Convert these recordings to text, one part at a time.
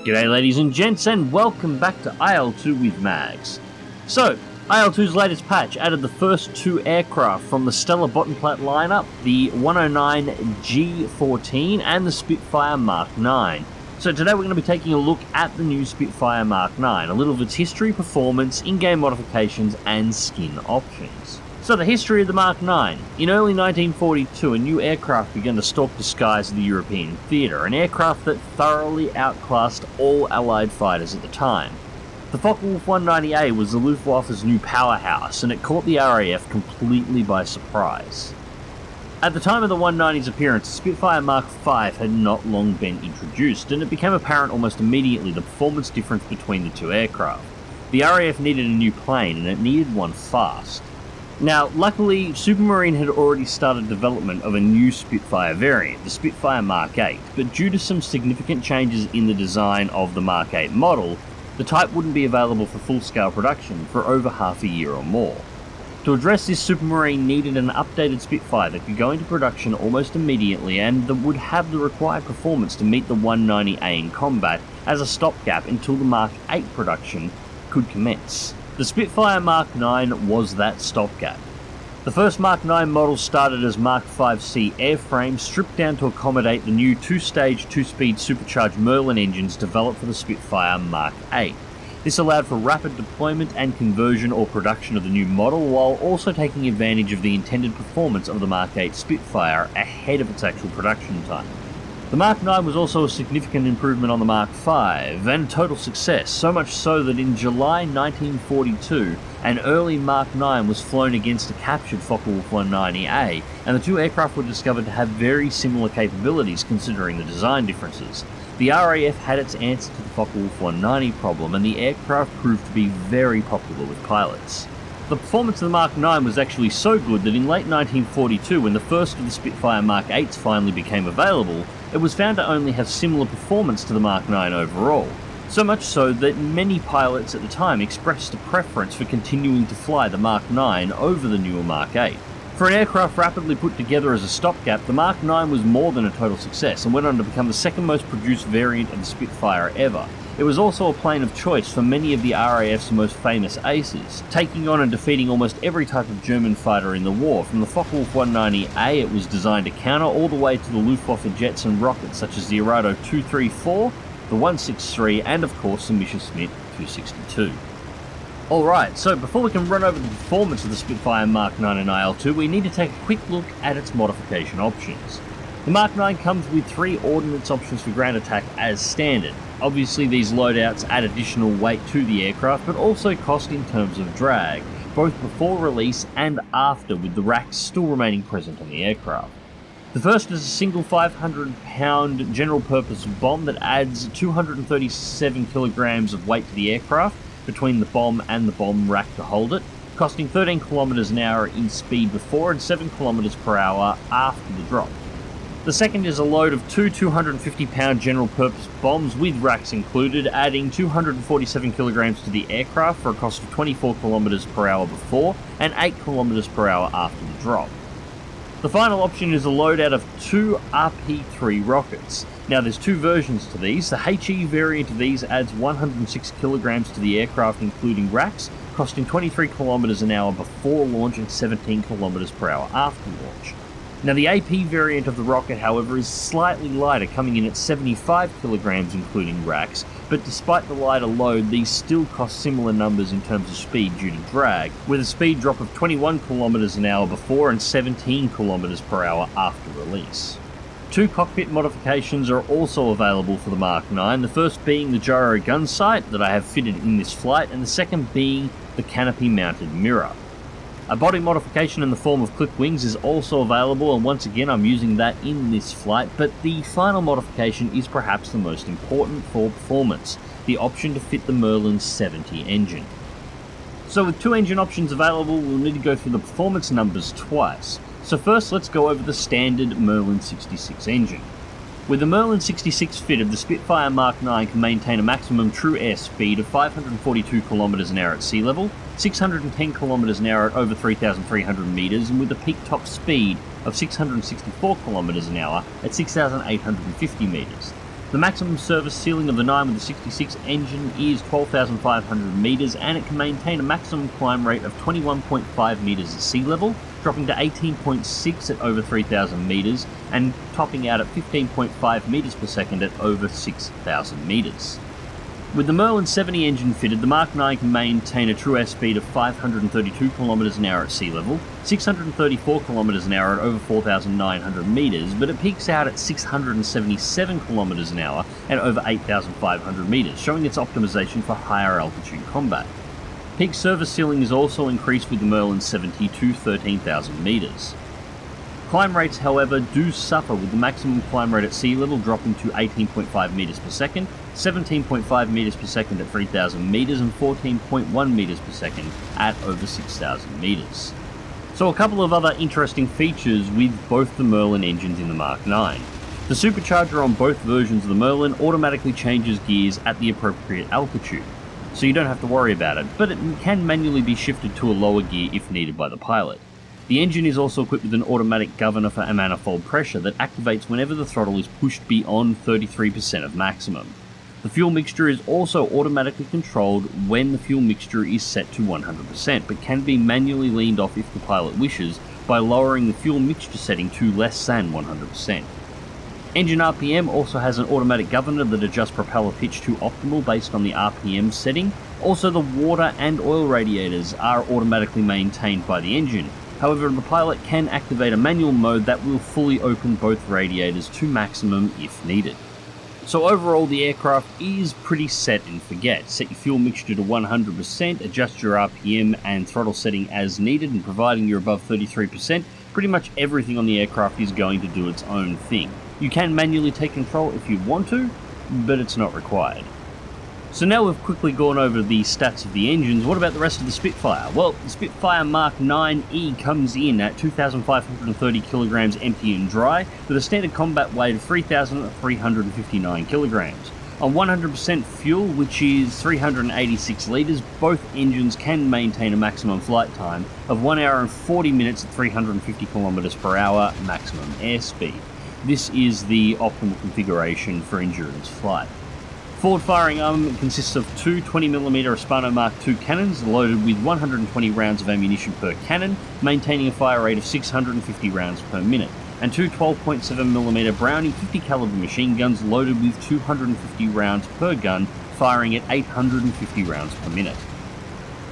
G'day ladies and gents, and welcome back to IL-2 with Mags. So, IL-2's latest patch added the first two aircraft from the stellar Bodenplatte lineup, the 109 G14 and the Spitfire Mk.IXe. So today we're going to be taking a look at the new Spitfire Mk.IXe, a little of its history, performance, in-game modifications, and skin options. So the history of the Mk.IXe. In early 1942, a new aircraft began to stalk the skies of the European theatre, an aircraft that thoroughly outclassed all Allied fighters at the time. The Focke-Wulf 190A was the Luftwaffe's new powerhouse, and it caught the RAF completely by surprise. At the time of the 190's appearance, the Spitfire Mark V had not long been introduced, and it became apparent almost immediately the performance difference between the two aircraft. The RAF needed a new plane, and it needed one fast. Now, luckily, Supermarine had already started development of a new Spitfire variant, the Spitfire Mk.8, but due to some significant changes in the design of the Mk.8 model, the type wouldn't be available for full-scale production for over half a year or more. To address this, Supermarine needed an updated Spitfire that could go into production almost immediately and that would have the required performance to meet the 190A in combat as a stopgap until the Mk.8 production could commence. The Spitfire Mk.IXe was that stopgap. The first Mk.IXe model started as Mark 5C airframe, stripped down to accommodate the new two-stage, two-speed supercharged Merlin engines developed for the Spitfire Mk.8. This allowed for rapid deployment and conversion or production of the new model, while also taking advantage of the intended performance of the Mk.8 Spitfire ahead of its actual production time. The Mk.IXe was also a significant improvement on the Mark V, and a total success, so much so that in July 1942, an early Mk.IXe was flown against a captured Focke-Wulf 190A, and the two aircraft were discovered to have very similar capabilities considering the design differences. The RAF had its answer to the Focke-Wulf 190 problem, and the aircraft proved to be very popular with pilots. The performance of the Mk.IXe was actually so good that in late 1942, when the first of the Spitfire Mk.8s finally became available, it was found to only have similar performance to the Mk.IXe overall. So much so that many pilots at the time expressed a preference for continuing to fly the Mk.IXe over the newer Mk.8. For an aircraft rapidly put together as a stopgap, the Mk.IXe was more than a total success and went on to become the second most produced variant of the Spitfire ever. It was also a plane of choice for many of the RAF's most famous aces, taking on and defeating almost every type of German fighter in the war. From the Focke-Wulf 190A it was designed to counter, all the way to the Luftwaffe jets and rockets such as the Arado 234, the 163, and of course the Messerschmitt 262. Alright, so before we can run over the performance of the Spitfire Mk.IXe in IL-2, we need to take a quick look at its modification options. The Mk.IXe comes with 3 ordnance options for ground attack as standard. Obviously these loadouts add additional weight to the aircraft, but also cost in terms of drag, both before release and after, with the racks still remaining present on the aircraft. The first is a single 500-pound general-purpose bomb that adds 237 kilograms of weight to the aircraft between the bomb and the bomb rack to hold it, costing 13 kilometers an hour in speed before and 7 kilometers per hour after the drop. The second is a load of two 250-pound general-purpose bombs with racks included, adding 247 kilograms to the aircraft for a cost of 24 kilometers per hour before and 8 kilometers per hour after the drop. The final option is a loadout of 2 RP-3 rockets. Now there's 2 versions to these. The HE variant of these adds 106 kilograms to the aircraft including racks, costing 23 kilometers an hour before launch and 17 kilometers per hour after launch. Now the AP variant of the rocket, however, is slightly lighter, coming in at 75 kilograms including racks, but despite the lighter load, these still cost similar numbers in terms of speed due to drag, with a speed drop of 21 kilometers an hour before and 17 kilometers per hour after release. 2 cockpit modifications are also available for the Mk.IXe, the first being the gyro gun sight that I have fitted in this flight, and the second being the canopy mounted mirror. A body modification in the form of clip wings is also available, and once again I'm using that in this flight, but the final modification is perhaps the most important for performance, the option to fit the Merlin 70 engine. So with 2 engine options available, we'll need to go through the performance numbers twice. So first let's go over the standard Merlin 66 engine. With the Merlin 66 fitted, the Spitfire Mk.IXe can maintain a maximum true air speed of 542 km an hour at sea level, 610 km an hour at over 3,300 meters, and with a peak top speed of 664 km an hour at 6,850 meters. The maximum service ceiling of the 9 with the 66 engine is 12,500 metres, and it can maintain a maximum climb rate of 21.5 metres at sea level, dropping to 18.6 at over 3,000 metres, and topping out at 15.5 metres per second at over 6,000 metres. With the Merlin 70 engine fitted, the Mk.IXe can maintain a true airspeed of 532 km an hour at sea level, 634 km an hour at over 4,900 metres, but it peaks out at 677 km an hour at over 8,500 metres, showing its optimization for higher altitude combat. Peak service ceiling is also increased with the Merlin 70 to 13,000 metres. Climb rates, however, do suffer, with the maximum climb rate at sea level dropping to 18.5 metres per second, 17.5 metres per second at 3,000 metres, and 14.1 metres per second at over 6,000 metres. So a couple of other interesting features with both the Merlin engines in the Mk.IXe. The supercharger on both versions of the Merlin automatically changes gears at the appropriate altitude, so you don't have to worry about it, but it can manually be shifted to a lower gear if needed by the pilot. The engine is also equipped with an automatic governor for manifold pressure that activates whenever the throttle is pushed beyond 33% of maximum. The fuel mixture is also automatically controlled when the fuel mixture is set to 100%, but can be manually leaned off if the pilot wishes by lowering the fuel mixture setting to less than 100%. Engine RPM also has an automatic governor that adjusts propeller pitch to optimal based on the RPM setting. Also, the water and oil radiators are automatically maintained by the engine. However, the pilot can activate a manual mode that will fully open both radiators to maximum if needed. So overall, the aircraft is pretty set and forget. Set your fuel mixture to 100%, adjust your RPM and throttle setting as needed, and providing you're above 33%, pretty much everything on the aircraft is going to do its own thing. You can manually take control if you want to, but it's not required. So now we've quickly gone over the stats of the engines, what about the rest of the Spitfire? Well, the Spitfire Mk.IXe comes in at 2,530 kilograms empty and dry, with a standard combat weight of 3,359 kilograms. On 100% fuel, which is 386 litres, both engines can maintain a maximum flight time of 1 hour and 40 minutes at 350 kilometers per hour maximum airspeed. This is the optimal configuration for endurance flight. Forward-firing armament consists of two 20mm Hispano Mark II cannons loaded with 120 rounds of ammunition per cannon, maintaining a fire rate of 650 rounds per minute, and two 12.7mm Browning 50 caliber machine guns loaded with 250 rounds per gun, firing at 850 rounds per minute.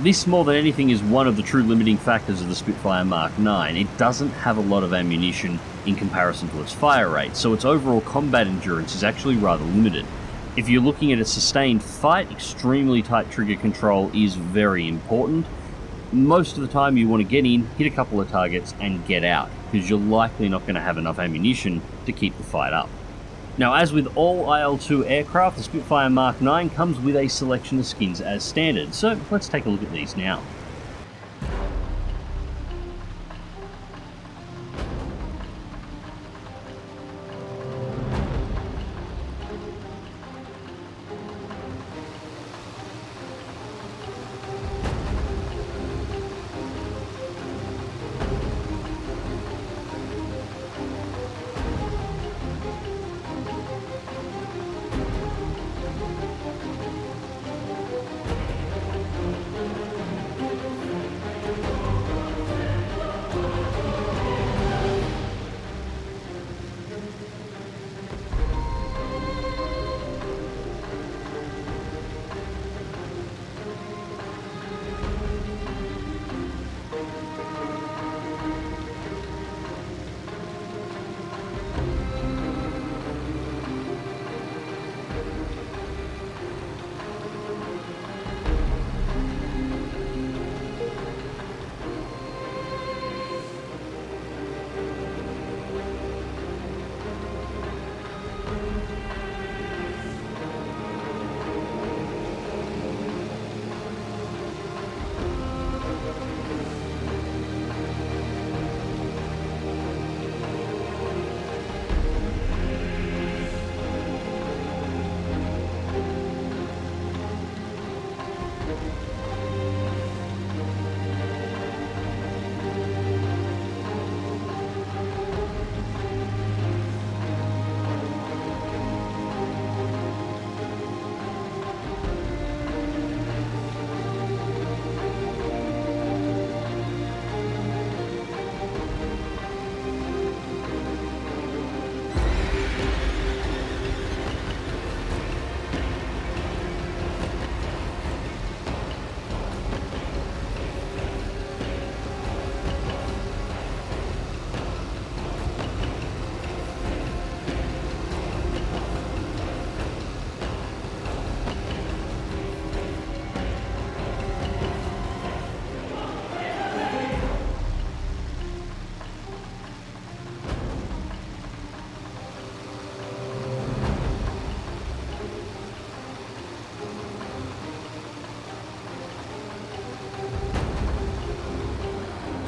This, more than anything, is one of the true limiting factors of the Spitfire Mk.IXe. It doesn't have a lot of ammunition in comparison to its fire rate, so its overall combat endurance is actually rather limited. If you're looking at a sustained fight, extremely tight trigger control is very important. Most of the time you want to get in, hit a couple of targets, and get out, because you're likely not going to have enough ammunition to keep the fight up. Now, as with all IL-2 aircraft, the Spitfire Mk.IXe comes with a selection of skins as standard, so let's take a look at these now.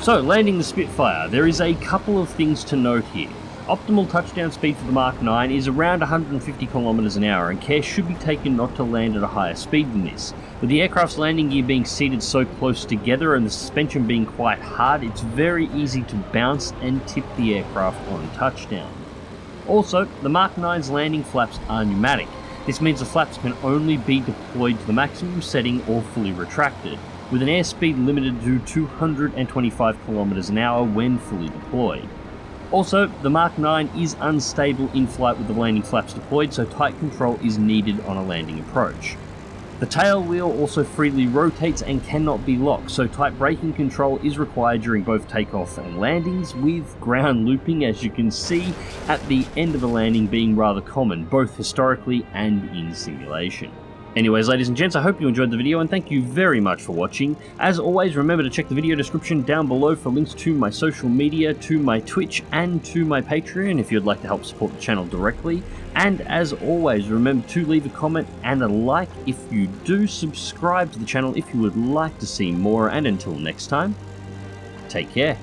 So, landing the Spitfire, there is a couple of things to note here. Optimal touchdown speed for the Mk.IXe is around 150 km an hour, and care should be taken not to land at a higher speed than this. With the aircraft's landing gear being seated so close together and the suspension being quite hard, it's very easy to bounce and tip the aircraft on touchdown. Also, the Mk.IXe's landing flaps are pneumatic. This means the flaps can only be deployed to the maximum setting or fully retracted, with an airspeed limited to 225 km an hour when fully deployed. Also, the Mk.IXe is unstable in flight with the landing flaps deployed, so tight control is needed on a landing approach. The tail wheel also freely rotates and cannot be locked, so tight braking control is required during both takeoff and landings, with ground looping, as you can see, at the end of the landing being rather common, both historically and in simulation. Anyways, ladies and gents, I hope you enjoyed the video, and thank you very much for watching. As always, remember to check the video description down below for links to my social media, to my Twitch, and to my Patreon if you'd like to help support the channel directly. And as always, remember to leave a comment and a like if you do. Subscribe to the channel if you would like to see more, and until next time, take care.